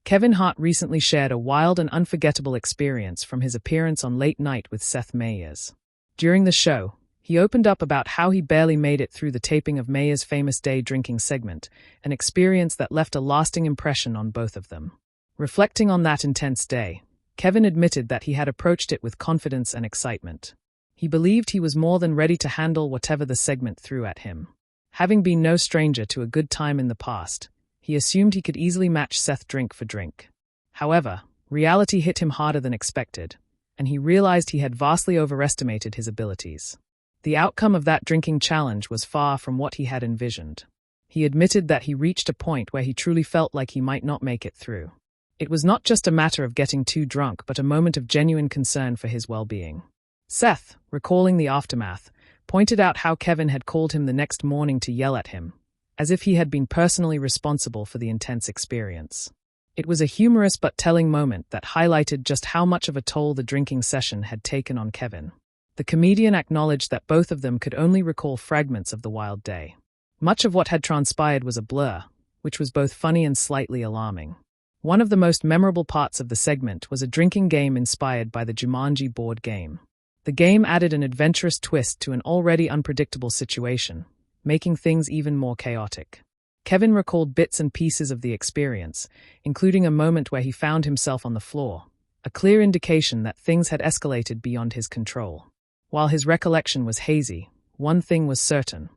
Kevin Hart recently shared a wild and unforgettable experience from his appearance on Late Night with Seth Meyers. During the show, he opened up about how he barely made it through the taping of Meyers' famous day drinking segment, an experience that left a lasting impression on both of them. Reflecting on that intense day, Kevin admitted that he had approached it with confidence and excitement. He believed he was more than ready to handle whatever the segment threw at him. Having been no stranger to a good time in the past, he assumed he could easily match Seth drink for drink. However, reality hit him harder than expected, and he realized he had vastly overestimated his abilities. The outcome of that drinking challenge was far from what he had envisioned. He admitted that he reached a point where he truly felt like he might not make it through. It was not just a matter of getting too drunk, but a moment of genuine concern for his well-being. Seth, recalling the aftermath, pointed out how Kevin had called him the next morning to yell at him, as if he had been personally responsible for the intense experience. It was a humorous but telling moment that highlighted just how much of a toll the drinking session had taken on Kevin. The comedian acknowledged that both of them could only recall fragments of the wild day. Much of what had transpired was a blur, which was both funny and slightly alarming. One of the most memorable parts of the segment was a drinking game inspired by the Jumanji board game. The game added an adventurous twist to an already unpredictable situation, making things even more chaotic. Kevin recalled bits and pieces of the experience, including a moment where he found himself on the floor, a clear indication that things had escalated beyond his control. While his recollection was hazy, one thing was certain.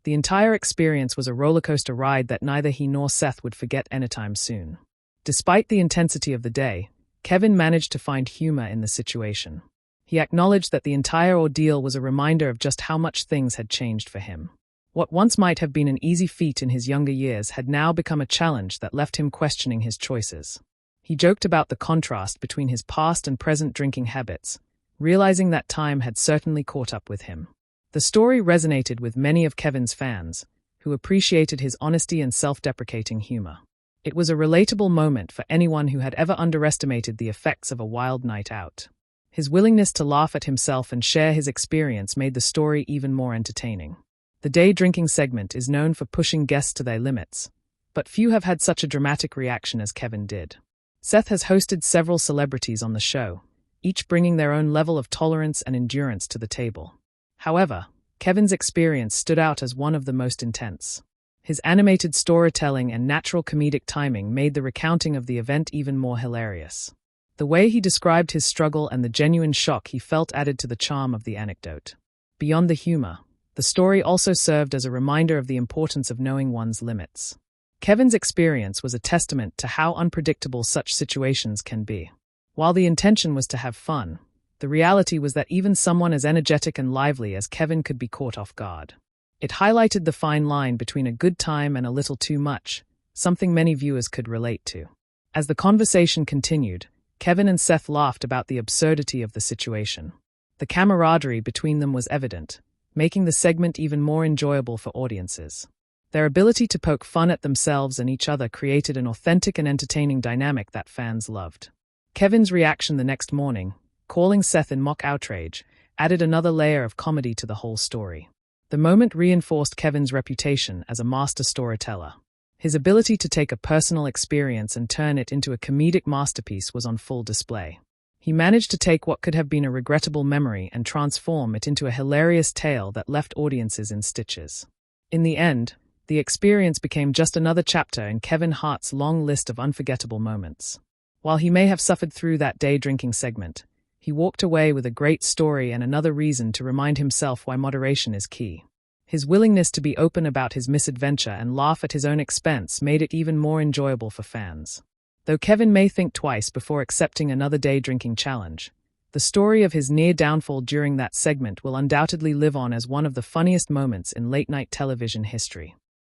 The entire experience was a rollercoaster ride that neither he nor Seth would forget anytime soon. Despite the intensity of the day, Kevin managed to find humor in the situation. He acknowledged that the entire ordeal was a reminder of just how much things had changed for him. What once might have been an easy feat in his younger years had now become a challenge that left him questioning his choices. He joked about the contrast between his past and present drinking habits, realizing that time had certainly caught up with him. The story resonated with many of Kevin's fans, who appreciated his honesty and self-deprecating humor. It was a relatable moment for anyone who had ever underestimated the effects of a wild night out. His willingness to laugh at himself and share his experience made the story even more entertaining. The day drinking segment is known for pushing guests to their limits, but few have had such a dramatic reaction as Kevin did. Seth has hosted several celebrities on the show, each bringing their own level of tolerance and endurance to the table. However, Kevin's experience stood out as one of the most intense. His animated storytelling and natural comedic timing made the recounting of the event even more hilarious. The way he described his struggle and the genuine shock he felt added to the charm of the anecdote. Beyond the humor, the story also served as a reminder of the importance of knowing one's limits. Kevin's experience was a testament to how unpredictable such situations can be. While the intention was to have fun, the reality was that even someone as energetic and lively as Kevin could be caught off guard. It highlighted the fine line between a good time and a little too much, something many viewers could relate to. As the conversation continued, Kevin and Seth laughed about the absurdity of the situation. The camaraderie between them was evident, making the segment even more enjoyable for audiences. Their ability to poke fun at themselves and each other created an authentic and entertaining dynamic that fans loved. Kevin's reaction the next morning, calling Seth in mock outrage, added another layer of comedy to the whole story. The moment reinforced Kevin's reputation as a master storyteller. His ability to take a personal experience and turn it into a comedic masterpiece was on full display. He managed to take what could have been a regrettable memory and transform it into a hilarious tale that left audiences in stitches. In the end, the experience became just another chapter in Kevin Hart's long list of unforgettable moments. While he may have suffered through that day drinking segment, he walked away with a great story and another reason to remind himself why moderation is key. His willingness to be open about his misadventure and laugh at his own expense made it even more enjoyable for fans. Though Kevin may think twice before accepting another day drinking challenge, the story of his near downfall during that segment will undoubtedly live on as one of the funniest moments in late-night television history.